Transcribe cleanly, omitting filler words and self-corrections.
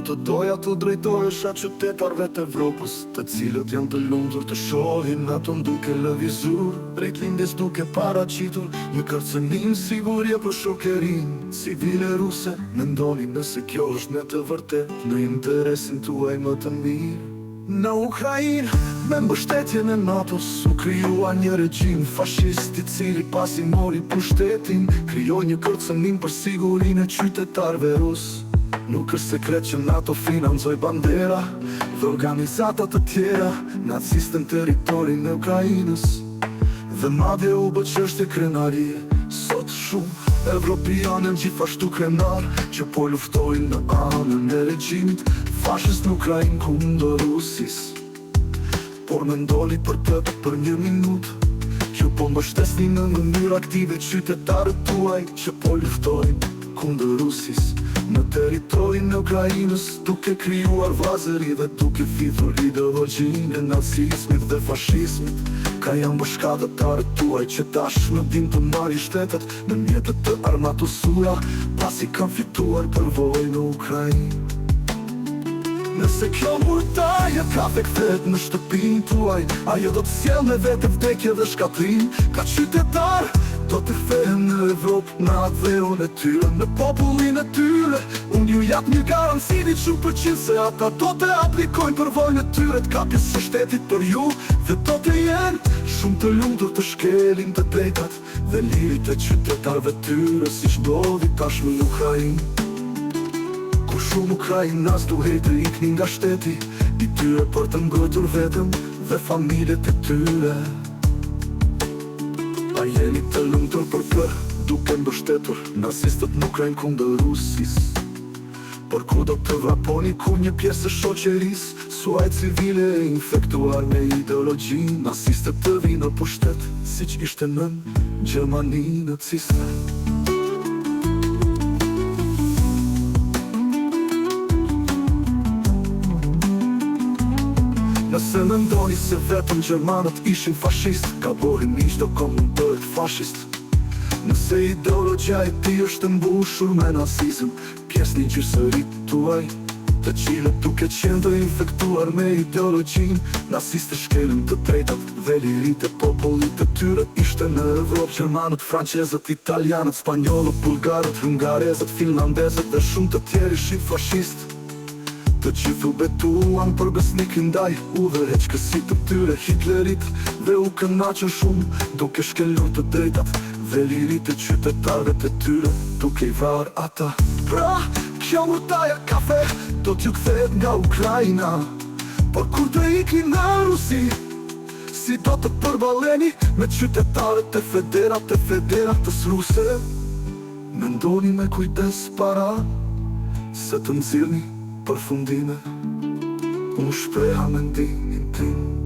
të doja të drejtohesha qytetarve të Evropës, të cilët janë të lumtur të shohin ato duke lëvizur, drejt lindjes duke paraqitur një kërcënim sigurie për shoqërin civile ruse. Mendoni nëse kjo është në të vërtet në interesin tuaj më të mirë. Në Ukrainë, me mbështetjen e NATO-s, u krijua një regjim fashist i cili pasi mori pushtetin, krijoi një kërcënim për sigurinë e qytetarëve rusë. Nuk është sekret që NATO financoi bandera dhe organizata të tjera naciste në territorin e Ukrainës, dhe madje u bë çështje krenarie. Sot shumë evropianë gjithashtu krenar që po luftojnë në anën e regjimit fashist në Ukrainë kundër Rusisë. Por mendoni për një minutë që po mbështesni në mënyrë aktive qytetarët tuaj që po luftojnë kundër Rusisë në territorin e Ukrainës, duke krijuar vllazëri dhe duke fitur ideologjinë e nacizmit dhe fashizmit. Ka janë bashkëtarët tuaj që tashmë din të marrin shtetet në mjetet të armatuara pasi kanë fituar përvojën në Ukrainë. Nëse kjo murtaje ka kthehet në shtëpinë tuaj, ajo do të sjellë me vete vdekje dhe shkatrim. Ka qytetar do të kthehen në Evropë, në adheun e tyre, në popullin e tyre. Unë ju jap një garanci 100% se ata do të aplikojnë përvojën e tyre të kapjes së shtetit për ju, dhe do të jenë shumë të lumtur të shkelin të drejtat dhe lirit e qytetarëve tyre, siç ndodhi tashmë në Ukrainë. Kur shumë ukrainas duhet të iknin nga shteti i tyre për të mbrojtur vetëm dhe familjet e tyre. A jeni të lumtur për kë, duke mbështetur nacistët në Ukrainë kundër Rusisë? Por ku do të vraponi kur një pjesë e shoqërisë suaj civile e infektuar me ideologji naciste të vinë në pushtet, siç ishte në Gjermani naciste? Nëse mendoni se vetëm gjermanët ishin fashist, gaborin miq do komunitohet fashist. Nëse ideologjia e tij është mbushur me nacizëm, pjesë një gjysërit tuaj, të cilët duke qenë të infektuar me ideologjinë naciste shkelën të drejtat dhe liritë e popullit të tyre. Ishte në Evropë gjermanët, francezët, italianët, spanjollët, bullgarët, hungarezët, finlandezët dhe shumë të tjerë ishin fashistë. Të gjithu betuan për besnikin ndaj udhëheqësit të tyre Hitlerit, dhe u kënaqën shumë duke shkelur të drejtat dhe lirit e qytetarëve të tyre, duke i vrarë ata. Pra, kjo murtaja kafe do t'ju kthehet nga Ukraina, por kur të ikni në Rusi, si do të përballeni me qytetarët e federatës ruse? Mendoni me kujdes para se të nxirrni përfundime. Unë shpreha mendimin tim.